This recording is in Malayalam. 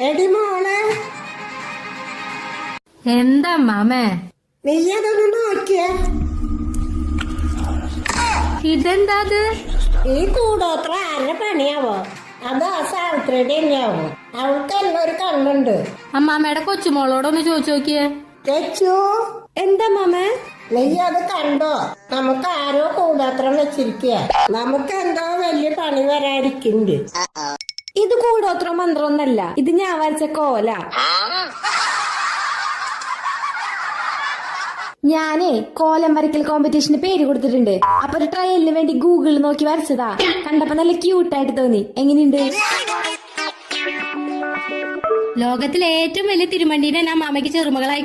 എടി മോളെ, എന്താ മാമേ? നീ അതൊന്ന് നോക്കിയേ. ഇതെന്താ? ഈ കൂടോത്ര ആരുടെ പണിയാവോ? അത് ആ സാവിത്രിയുടെ തന്നെയാവോ? അവൾക്ക് എന്നൊരു കണ്ണുണ്ട്. അമ്മാമ്മയുടെ കൊച്ചുമോളോടൊന്ന് ചോദിച്ചു നോക്കിയേ. തെച്ചു, എന്താ മാമേ? നീ അത് കണ്ടോ? നമുക്ക് ആരോ കൂടോത്രം വെച്ചിരിക്കുക. നമുക്ക് എന്തോ വലിയ പണി വരാതിരിക്കുന്നുണ്ട്. ഇത് കൂടോത്ര മന്ത്രമൊന്നല്ല, ഇത് ഞാൻ വരച്ച കോല. ഞാനേ കോലം വരയ്ക്കൽ കോമ്പറ്റീഷന് പേര് കൊടുത്തിട്ടുണ്ട്. അപ്പൊ ഒരു ട്രയലിന് വേണ്ടി ഗൂഗിളിൽ നോക്കി വരച്ചതാ. കണ്ടപ്പോ നല്ല ക്യൂട്ടായിട്ട് തോന്നി. എങ്ങനെയുണ്ട്? ലോകത്തിലെ ഏറ്റവും വലിയ തിരുമണ്ടീനെ ഞാൻ മാമയ്ക്ക് ചെറുമകളായി